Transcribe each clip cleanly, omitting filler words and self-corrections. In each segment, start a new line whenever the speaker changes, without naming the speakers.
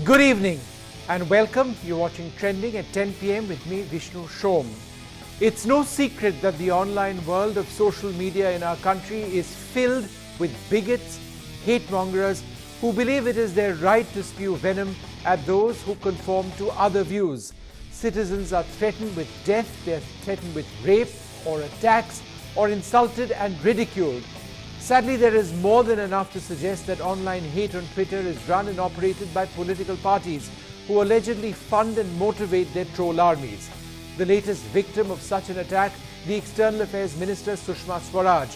Good evening and welcome. You're watching Trending at 10 p.m. with me, Vishnu Shom. It's no secret that the online world of social media in our country is filled with bigots, hate-mongers who believe it is their right to spew venom at those who conform to other views. Citizens are threatened with death, they're threatened with rape or attacks or insulted and ridiculed. Sadly, there is more than enough to suggest that online hate on Twitter is run and operated by political parties who allegedly fund and motivate their troll armies. The latest victim of such an attack, the External Affairs Minister Sushma Swaraj.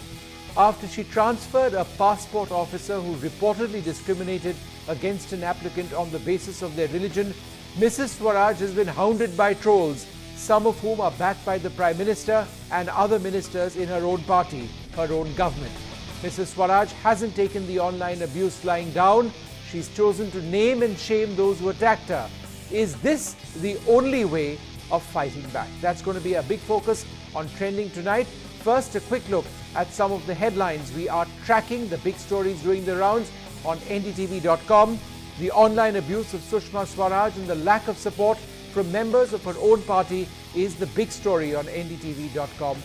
After she transferred a passport officer who reportedly discriminated against an applicant on the basis of their religion, Mrs. Swaraj has been hounded by trolls, some of whom are backed by the Prime Minister and other ministers in her own party, her own government. Mrs. Swaraj hasn't taken the online abuse lying down. She's chosen to name and shame those who attacked her. Is this the only way of fighting back? That's going to be a big focus on Trending tonight. First, a quick look at some of the headlines. We are tracking the big stories doing the rounds on NDTV.com. The online abuse of Sushma Swaraj and the lack of support from members of her own party is the big story on NDTV.com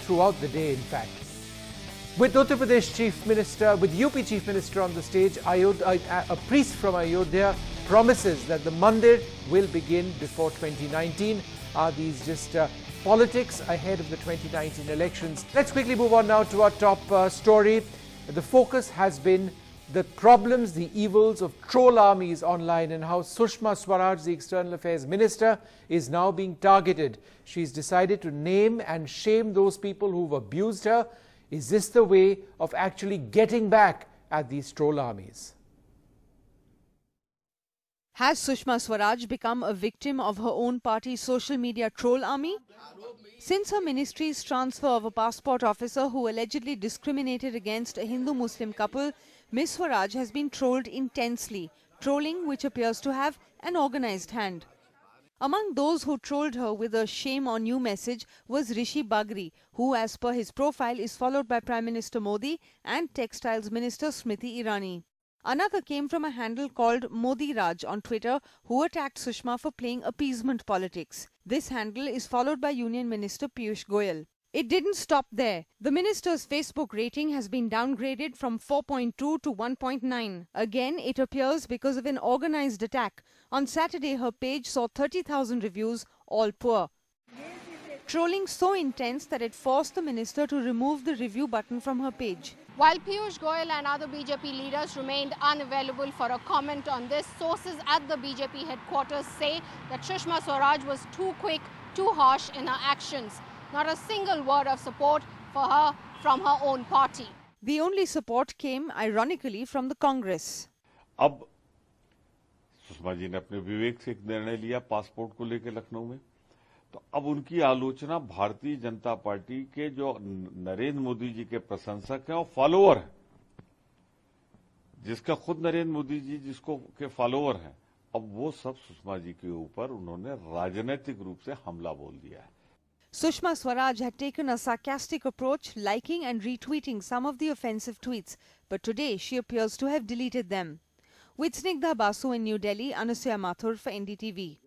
throughout the day, in fact. With Uttar Pradesh Chief Minister, with UP Chief Minister on the stage, a priest from Ayodhya promises that the mandir will begin before 2019. Are these just politics ahead of the 2019 elections? Let's quickly move on now to our top story. The focus has been the problems, the evils of troll armies online and how Sushma Swaraj, the External Affairs Minister, is now being targeted. She's decided to name and shame those people who've abused her. Is this the way of actually getting back at these troll armies?
Has Sushma Swaraj become a victim of her own party's social media troll army? Since her ministry's transfer of a passport officer who allegedly discriminated against a Hindu-Muslim couple, Ms. Swaraj has been trolled intensely, trolling which appears to have an organized hand. Among those who trolled her with a shame on you message was Rishi Bagri, who as per his profile is followed by Prime Minister Modi and Textiles Minister Smriti Irani. Another came from a handle called Modi Raj on Twitter, who attacked Sushma for playing appeasement politics. This handle is followed by Union Minister Piyush Goyal. It didn't stop there. The minister's Facebook rating has been downgraded from 4.2 to 1.9. Again, it appears because of an organized attack. On Saturday, her page saw 30,000 reviews, all poor. Trolling so intense that it forced the minister to remove the review button from her page.
While Piyush Goyal and other BJP leaders remained unavailable for a comment on this, sources at the BJP headquarters say that Sushma Swaraj was too quick, too harsh in her actions. Not a single word of support for her from her own party.
The only support came, ironically, from the Congress.
अब सुषमा जी ने अपने विवेक से एक निर्णय लिया passport को लेकर लखनऊ में, तो अब उनकी आलोचना भारतीय जनता पार्टी के जो नरेंद्र मोदी जी के प्रशंसक हैं और फॉलोअर हैं, जिसका खुद नरेंद्र मोदी जी जिसको के फॉलोअर हैं, अब वो सब सुषमा जी के ऊपर उन्होंने राजनीतिक रूप से हमला बोल दिया है.
Sushma Swaraj had taken a sarcastic approach, liking and retweeting some of the offensive tweets, but today she appears to have deleted them. With Snigdha Basu in New Delhi, Anusya Mathur for NDTV.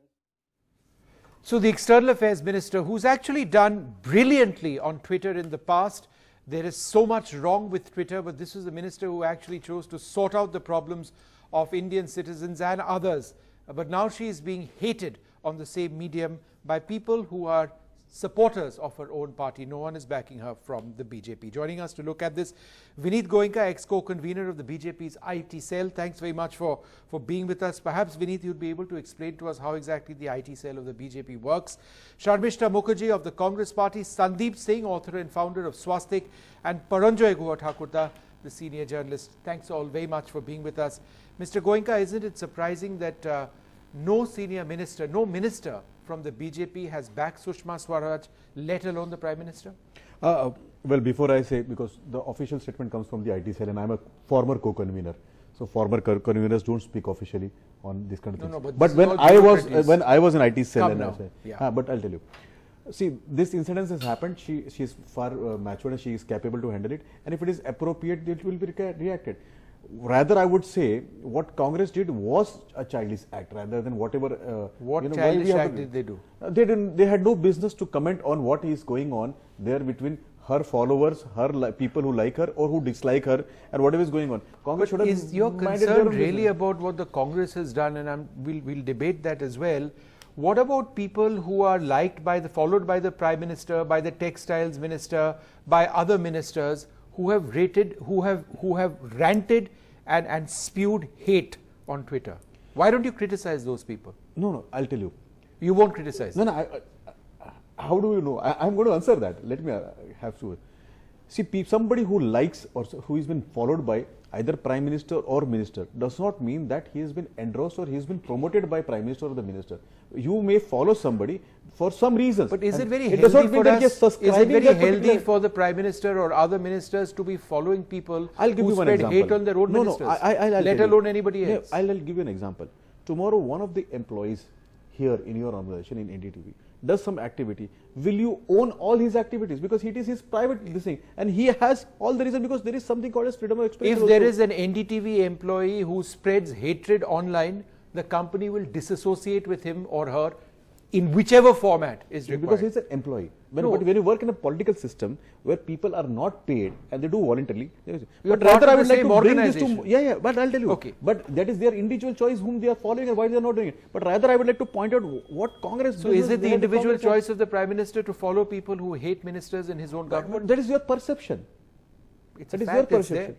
So the External Affairs Minister, who's actually done brilliantly on Twitter in the past, there is so much wrong with Twitter, but this is the minister who actually chose to sort out the problems of Indian citizens and others. But now she is being hated on the same medium by people who are supporters of her own party. No one is backing her from the BJP. Joining us to look at this, Vineet Goenka, ex-co-convener of the BJP's IT cell. Thanks very much for being with us. Perhaps, Vineet, you'd be able to explain to us how exactly the IT cell of the BJP works. Sharmishta Mukherjee of the Congress Party, Sandeep Singh, author and founder of Swastik, and Paranjoy Guha Thakurta, the senior journalist. Thanks all very much for being with us. Mr. Goenka, isn't it surprising that no senior minister, no minister from the BJP has backed Sushma Swaraj, let alone the Prime Minister?
Well, before I say, because the official statement comes from the IT cell and I'm a former co-convener. So former co-conveners don't speak officially on this kind of things.
No,
but when I was in IT cell, and I said, but I'll tell you. See, this incident has happened. She is far matured and she is capable to handle it. And if it is appropriate, it will be reacted. Rather, I would say what Congress did was a childish act rather than whatever.
What childish act did they do?
They didn't. They had no business to comment on what is going on there between her followers, people who like her or who dislike her, and whatever is going on. Congress should have.
Is your concern really about what the Congress has done? And we'll debate that as well. What about people who are liked by followed by the Prime Minister, by the Textiles Minister, by other ministers who have ranted and spewed hate on Twitter? Why don't you criticize those people?
No, I'll tell you.
You won't criticize?
No. How do you know? I'm going to answer that. Let me have to. See, somebody who likes or who has been followed by either Prime Minister or Minister does not mean that he has been endorsed or he has been promoted by Prime Minister or the Minister. You may follow somebody for some reasons.
But is it very healthy for us? Is it very healthy for the Prime Minister or other ministers to be following people who spread hate on their own ministers? Let alone anybody else.
I'll give you an example. Tomorrow, one of the employees here in your organization in NDTV does some activity. Will you own all his activities? Because it is his private thing and he has all the reason, because there is something called as freedom of expression.
If there is an NDTV employee who spreads hatred online, the company will disassociate with him or her in whichever format is required.
Because he's an employee. But when you work in a political system where people are not paid and they do voluntarily, but rather I would like to bring this to, but I'll tell you.
Okay.
But that is their individual choice whom they are following and why they are not doing it. But rather I would like to point out what Congress does.
So is it the individual choice of the Prime Minister to follow people who hate ministers in his own government?
That is your perception.
It's
that is your perception.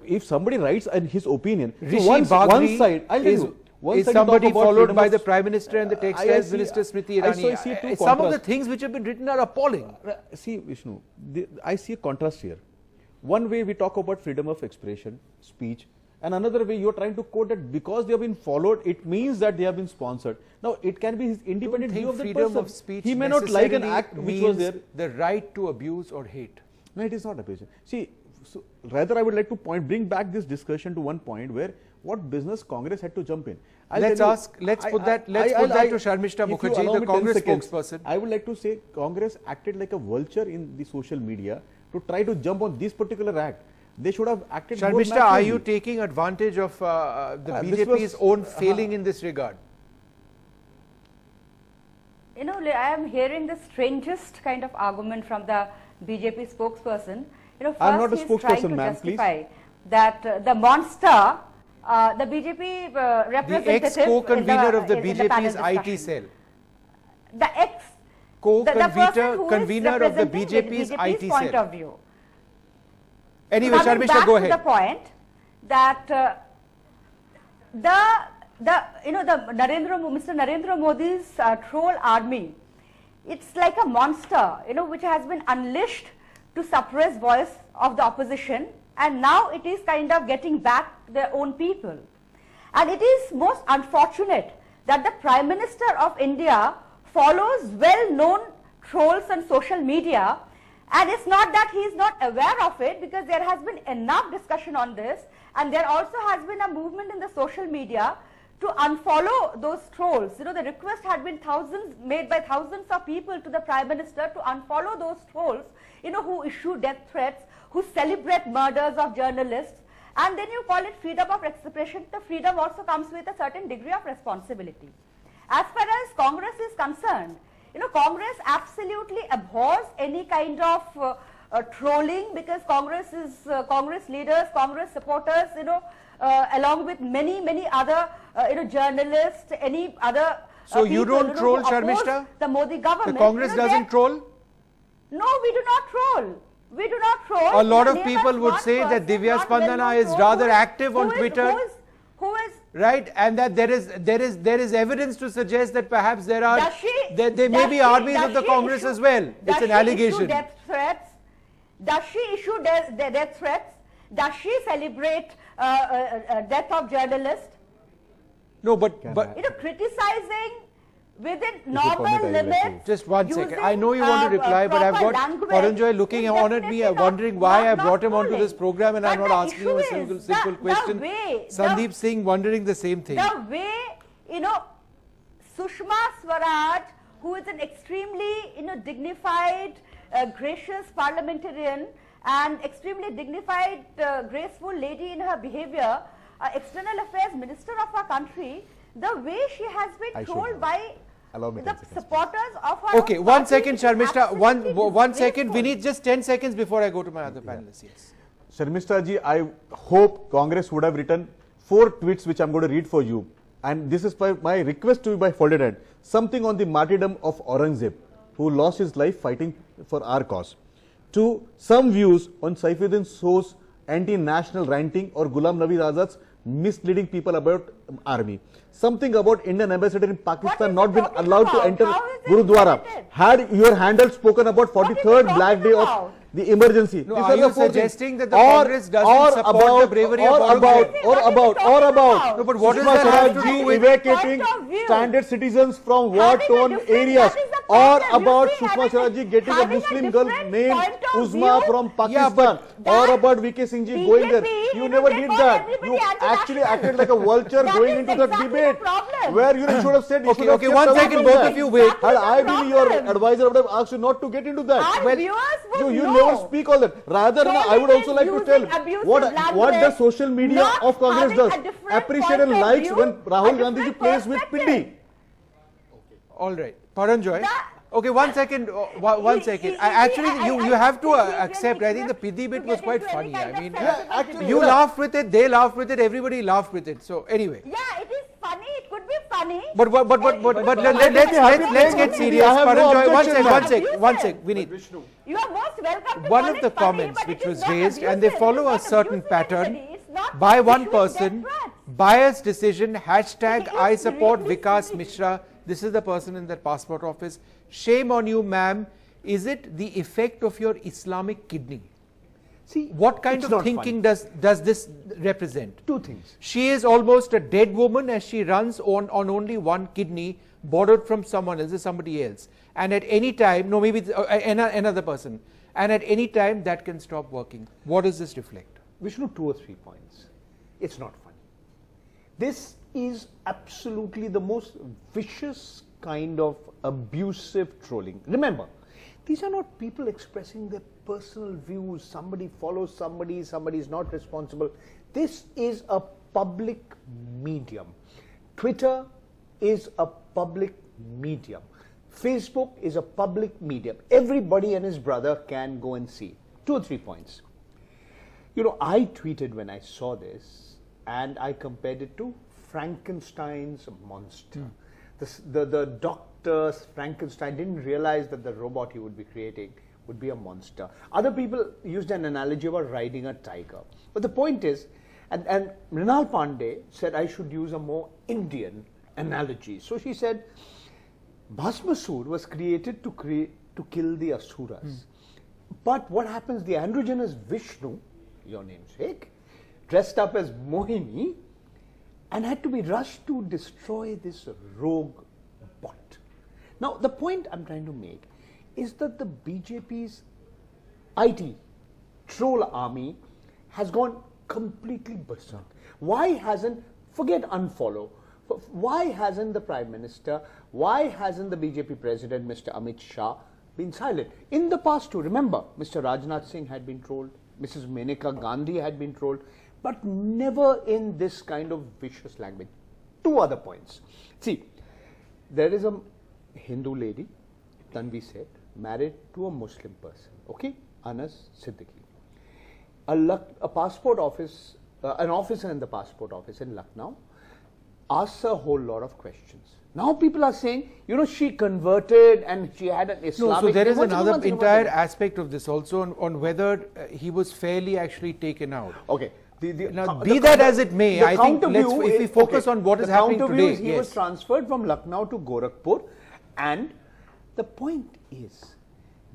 If somebody writes his opinion,
one side, I'll tell you. Is somebody followed by the Prime Minister and the Textiles Minister Smriti Irani? Some of the things which have been written are appalling.
See, Vishnu, I see a contrast here. One way we talk about freedom of expression, speech, and another way you are trying to quote that because they have been followed, it means that they have been sponsored. Now, it can be his independent view of the
freedom
person.
Of speech
he may not like an act which was there.
The right to abuse or hate.
No, it is not abuse. See, rather I would like to bring back this discussion to one point where what business Congress had to jump in. Let's put that to Sharmishta Mukherjee, the Congress spokesperson. I would like to say Congress acted like a vulture in the social media to try to jump on this particular act. They should have acted more
naturally. Sharmishta, are you taking advantage of the BJP's own failing in this regard?
You know, I am hearing the strangest kind of argument from the BJP spokesperson. You know,
I'm not a
first
spokesperson, ma'am, please.
That the monster, the BJP representative,
the ex-co-convener of the BJP's IT cell.
The
ex-co-convener of the BJP's IT
point
cell.
Of view.
Anyway, Sharmishta, go ahead.
To the point that Mr. Narendra Modi's troll army, it's like a monster, which has been unleashed to suppress voice of the opposition, and now it is kind of getting back their own people. And it is most unfortunate that the Prime Minister of India follows well-known trolls on social media, and it's not that he is not aware of it, because there has been enough discussion on this, and there also has been a movement in the social media to unfollow those trolls. The request had been made by thousands of people to the Prime Minister to unfollow those trolls, who issue death threats, who celebrate murders of journalists, and then you call it freedom of expression. The freedom also comes with a certain degree of responsibility. As far as Congress is concerned, Congress absolutely abhors any kind of trolling, because Congress leaders, Congress supporters, along with many other journalists, any other
so you don't troll, Sharmishta?
The Modi government.
The Congress doesn't troll?
No, we do not troll. We do not troll.
A lot of people would say that Divya Spandana is rather active on Twitter.
Who is
right, and that there is evidence to suggest that perhaps there may be armies of the Congress as well. It's an allegation.
Death threats? Does she issue death threats? Does she celebrate death of journalists?
No, but
criticizing within normal limits.
Just one second. I know you want to reply, but I've got Paranjoy looking on at me, wondering why I brought him onto this program, and I'm not asking him a simple question. Sandeep Singh wondering the same thing.
The way, Sushma Swaraj, who is an extremely, dignified, gracious parliamentarian, and extremely dignified, graceful lady in her behavior, external affairs minister of our country, the way she has been trolled by the supporters of her.
Okay, 1 second, Sharmishta. One second. We need just 10 seconds before I go to my other panelists. Yes.
Sharmishta ji, I hope Congress would have written 4 tweets which I am going to read for you. And this is my request to you by folded hand. Something on the martyrdom of Aurangzeb, who lost his life fighting for our cause. 2, some views on Saifuddin So's anti-national ranting or Ghulam Nabi Azad's misleading people about army. Something about Indian ambassador in Pakistan not been allowed to enter Gurudwara. Had your handle spoken about 43rd Black Day of the emergency.
No, are you suggesting that the Congress doesn't support the bravery of
about
no, but what does that have to do with
evacuating standard citizens from war-torn areas, or about Sushma Swaraj getting a Muslim girl named Uzma from Pakistan, or about VK Singh ji going there? You never did that. You actually acted like a vulture going into that debate, where you should have said.
Okay, 1 second, both of you wait.
Had I been your advisor, I would have asked you not to get into that. You never speak all that. Rather, I would also like to tell what the social media of Congress does. Appreciate and likes when Rahul Gandhi ji plays with Piddi.
All right, Paranjoy. Okay, 1 second. 1 second. Actually, you have to accept. I think the Piddi bit was quite funny. I mean, you laughed with it, they laughed with it, everybody laughed with it. So anyway.
Yeah, it is funny. It could be funny.
But let's get serious. Paranjoy, one sec. We need.
You are most welcome to
one of the comments which was raised, and they follow a certain pattern by one person. Biased decision. Hashtag I support Vikas Mishra. This is the person in that passport office. Shame on you, ma'am. Is it the effect of your Islamic kidney? See, what kind of thinking does this represent?
2 things.
She is almost a dead woman as she runs on only one kidney, borrowed from someone else, somebody else. And at any time, no, maybe another person. And at any time, that can stop working. What does this reflect?
Vishnu, 2 or 3 points. It's not funny. This is absolutely the most vicious kind of abusive trolling. Remember, these are not people expressing their personal views. Somebody follows somebody is not responsible. This is a public medium. Twitter is a public medium. Facebook is a public medium. Everybody and his brother can go and see. 2 or 3 points. I tweeted when I saw this, and I compared it to Frankenstein's monster. The doctor Frankenstein didn't realize that the robot he would be creating would be a monster. Other people used an analogy about riding a tiger. But the point is, and Mrinal Pandey said I should use a more Indian analogy. So she said, Bhasmasur was created to kill the Asuras. But what happens, the androgynous Vishnu, your namesake, dressed up as Mohini, and had to be rushed to destroy this rogue bot. Now, the point I'm trying to make is that the BJP's IT troll army has gone completely berserk. Why hasn't, forget unfollow, why hasn't the Prime Minister, why hasn't the BJP President, Mr. Amit Shah, been silent? In the past too, remember, Mr. Rajnath Singh had been trolled, Mrs. Maneka Gandhi had been trolled, but never in this kind of vicious language. 2 other points. See, there is a Hindu lady, Tanvi said, married to a Muslim person, okay, Anas Siddiqui. A passport office, an officer in the passport office in Lucknow asks a whole lot of questions. Now people are saying, she converted and she had an Islamic...
No, so there is another entire aspect of this also on whether he was fairly actually taken out.
Okay.
Now, be that as it may, I think if we focus on what is happening today.
He was transferred from Lucknow to Gorakhpur, and the point is,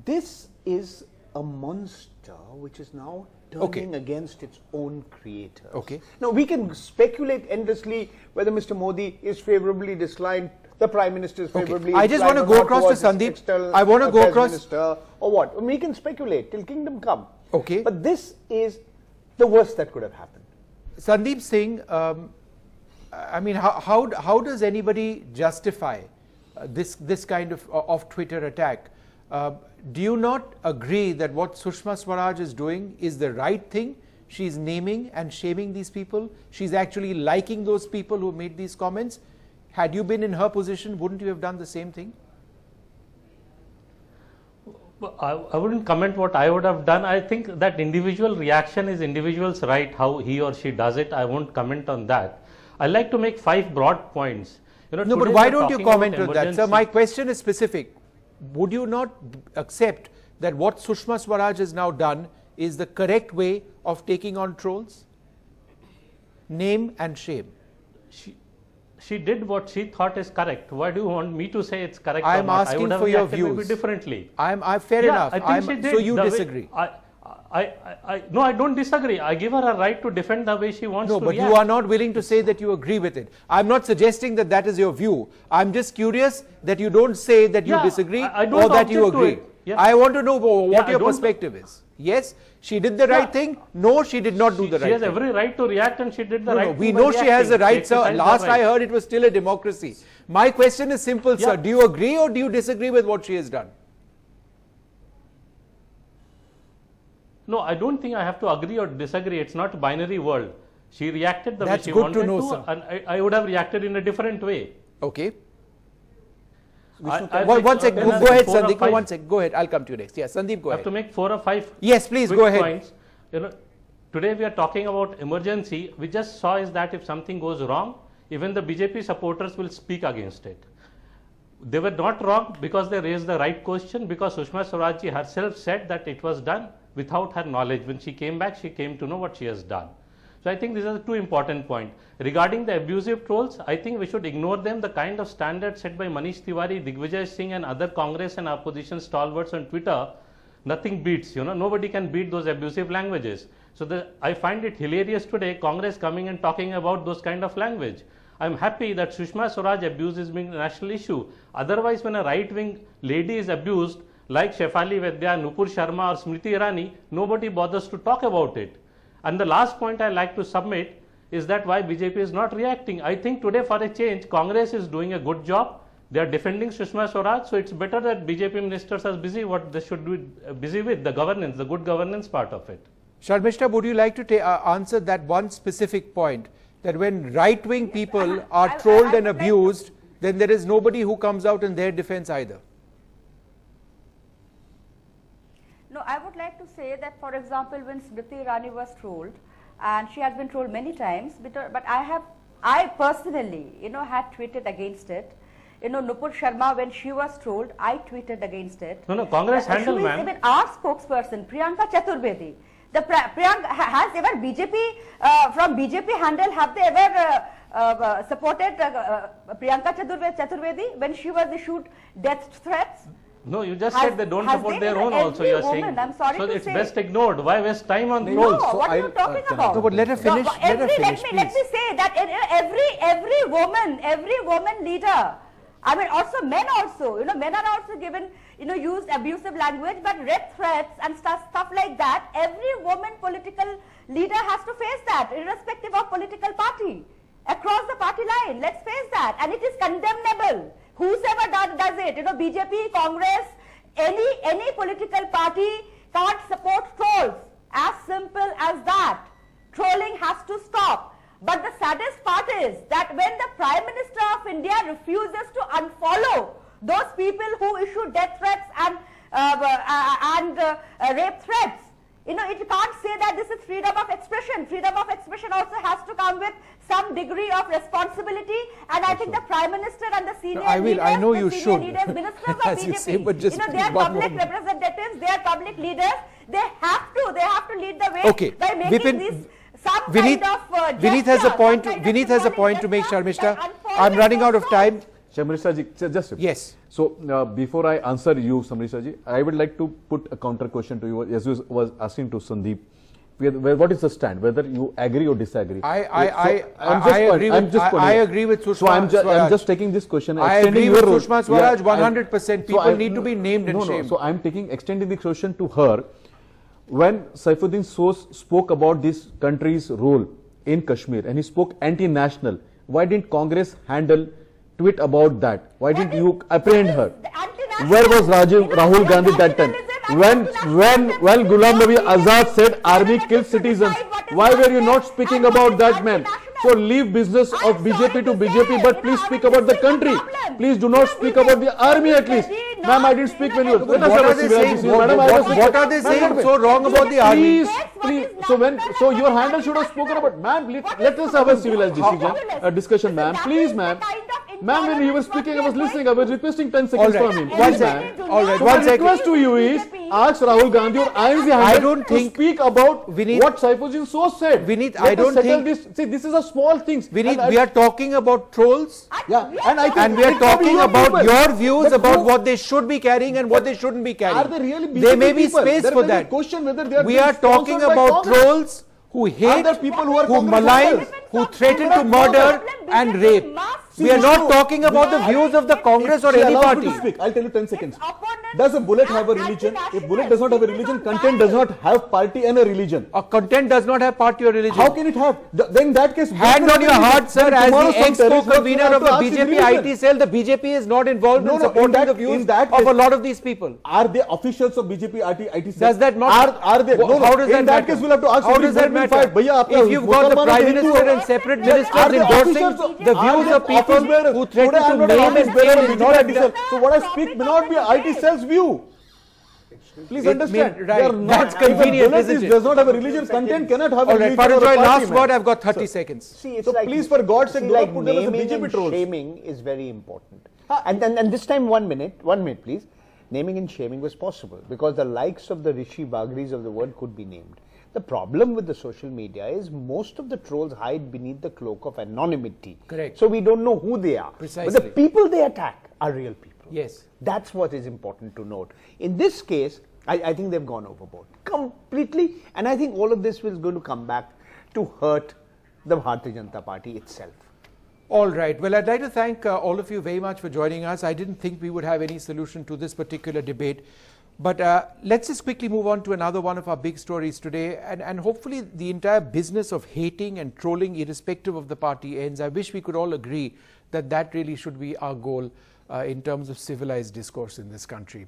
this is a monster which is now turning against its own creators.
Okay.
Now, we can speculate endlessly whether Mr. Modi is favorably disliked, the Prime Minister is favorably
I just want to go across to Sandeep. I want to go across.
Minister, or what? We can speculate till kingdom come.
Okay.
But this is the worst that could have happened.
Sandeep Singh, I mean, how does anybody justify this kind of Twitter attack? Do you not agree that what Sushma Swaraj is doing is the right thing? She's naming and shaming these people. She's actually liking those people who made these comments. Had you been in her position, wouldn't you have done the same thing?
I wouldn't comment what I would have done. I think that individual reaction is individual's right, how he or she does it. I won't comment on that. I'd like to make 5 broad points.
No, but why don't you comment on that, sir? My question is specific. Would you not accept that what Sushma Swaraj has now done is the correct way of taking on trolls? Name and shame.
She did what she thought is correct. Why do you want me to say it's correct?
I'm asking for your views.
Maybe differently.
Fair enough.
I think she did.
So you disagree?
No, I don't disagree. I give her a right to defend the way she wants to react.
No, but you are not willing to say that you agree with it. I'm not suggesting that that is your view. I'm just curious that you don't say that you disagree or that you agree. I want to know what your perspective is. Yes, she did the right thing. No, she did not do the right thing.
She has every right to react, and she did the right thing.
We know she has the right, sir. Last I heard, it was still a democracy. My question is simple, sir. Do you agree or do you disagree with what she has done?
No, I don't think I have to agree or disagree. It's not a binary world. She reacted the way she
wanted
to, sir. And I would have reacted in a different way.
Okay. One second. Go ahead, Sandeep. One second. Go ahead. I'll come to you next. Yes, Sandeep, go ahead.
I have to make 4 or 5.
Yes, please go ahead.
Points. Today we are talking about emergency. We just saw is that if something goes wrong, even the BJP supporters will speak against it. They were not wrong because they raised the right question, because Sushma Swaraj ji herself said that it was done without her knowledge. When she came back, she came to know what she has done. So I think these are the 2 important points. Regarding the abusive trolls, I think we should ignore them. The kind of standards set by Manish Tiwari, Digvijay Singh and other Congress and opposition stalwarts on Twitter, nothing beats, nobody can beat those abusive languages. So I find it hilarious today, Congress coming and talking about those kind of language. I'm happy that Sushma Swaraj abuse is being a national issue. Otherwise, when a right-wing lady is abused, like Shefali Vaidya, Nupur Sharma or Smriti Irani, nobody bothers to talk about it. And the last point I like to submit is that why BJP is not reacting. I think today for a change, Congress is doing a good job. They are defending Sushma Swaraj, so it's better that BJP ministers are busy what they should be busy with, the governance, the good governance part of it.
Sharmishta, would you like to answer that one specific point, that when right-wing people are trolled and abused, then there is nobody who comes out in their defense either?
No, I would like to say that, for example, when Smriti Irani was trolled, and she has been trolled many times, but I personally, had tweeted against it. Nupur Sharma, when she was trolled, I tweeted against it.
No, Congress handle, ma'am.
Even our spokesperson, Priyanka Chaturvedi, has ever BJP, from BJP handle, have they ever supported Priyanka Chaturvedi when she was issued death threats?
No, you just said they don't support their own also, you are saying. So it's best ignored. Why waste time on trolls?
No, what are you talking about?
No, but let her finish.
Let me say that every woman leader, I mean also men also, men are also given, used abusive language, but rape threats and stuff like that, every woman political leader has to face that, irrespective of political party, across the party line. Let's face that, and it is condemnable. Whosoever does it, BJP, Congress, any political party can't support trolls. As simple as that. Trolling has to stop. But the saddest part is that when the Prime Minister of India refuses to unfollow those people who issue death threats and rape threats, it can't say that this is freedom of expression. Freedom of expression also has to come with some degree of responsibility, and I think the Prime Minister and the senior leaders,
I know you should.
Leaders, ministers of BJP, they are public representatives, they are public leaders, they have to lead the way by making these some kind of
Vineet has a point. Vineet has a point to make, Sharmishta. I'm running out of time.
Sharmishta ji, just
yes.
So before I answer you, Sharmishta ji, I would like to put a counter question to you, as you was asking to Sandeep. What is the stand? Whether you agree or disagree?
I agree with Sushma Swaraj.
So I'm just taking this question.
I agree with Sushma Swaraj 100%. People need to be named and shamed.
So I'm extending the question to her. When Saifuddin Sos spoke about this country's role in Kashmir and he spoke anti-national, why didn't Congress handle tweet about that? Why didn't you apprehend her? where was Rahul Gandhi that time? When Ghulam Nabi Azad said army kills citizens, why were you not speaking about that, ma'am? So leave business of BJP to BJP, but please speak about the country. Please do not speak about the army at least. Ma'am, I didn't speak when you were.
What are they saying? What are they saying so wrong about the army?
Please. So your handle should have spoken about. Ma'am, let us have a civilized discussion, ma'am. Please, ma'am. Ma'am, when you were speaking, I was listening. I was requesting 10 seconds from him.
One second. All right.
So my request to you is, ask Rahul Gandhi or I don't think to speak about what Saifuddin so said.
I don't think
this. See, this is a small thing.
We are talking about trolls.
Yeah, and
we are talking about your views about what they should be carrying and what they shouldn't be carrying.
Are they really BJP
there may be
people?
space for that.
Question whether they are
we are talking about trolls who hate, who malign, who threaten to murder and rape. We are not talking about the views of the Congress or any party.
I'll tell you 10 seconds. Does a bullet have a religion? If bullet does not have a religion, content does not have party and a religion.
A content does not have party or religion.
How can it have? Then in that case,
hand on your heart, sir, as the ex-co-convener of the BJP IT cell, the BJP is not involved in supporting the views of a lot of these people.
Are they officials of BJP IT cell?
Does that not?
Are they?
How does that matter?
In that case, we'll have to ask.
How does that matter? If you've got the Prime Minister and separate ministers endorsing the views of people who threaten to name and change,
so what I speak may not be IT cell's view. Please understand.
That's convenient, isn't it?
Does not have a religion. Content cannot have a religion.
All right, last word. I've got 30 seconds.
See,
so like, please, for God's sake,
like naming and shaming is very important. And this time, 1 minute, please. Naming and shaming was possible because the likes of the Rishi Bagris of the world could be named. The problem with the social media is most of the trolls hide beneath the cloak of anonymity.
Correct.
So we don't know who they are.
Precisely.
But the people they attack are real people.
Yes.
That's what is important to note. In this case, I think they've gone overboard completely. And I think all of this is going to come back to hurt the Bharatiya Janata Party itself.
All right. Well, I'd like to thank all of you very much for joining us. I didn't think we would have any solution to this particular debate. But let's just quickly move on to another one of our big stories today. And hopefully the entire business of hating and trolling, irrespective of the party, ends. I wish we could all agree that that really should be our goal in terms of civilized discourse in this country.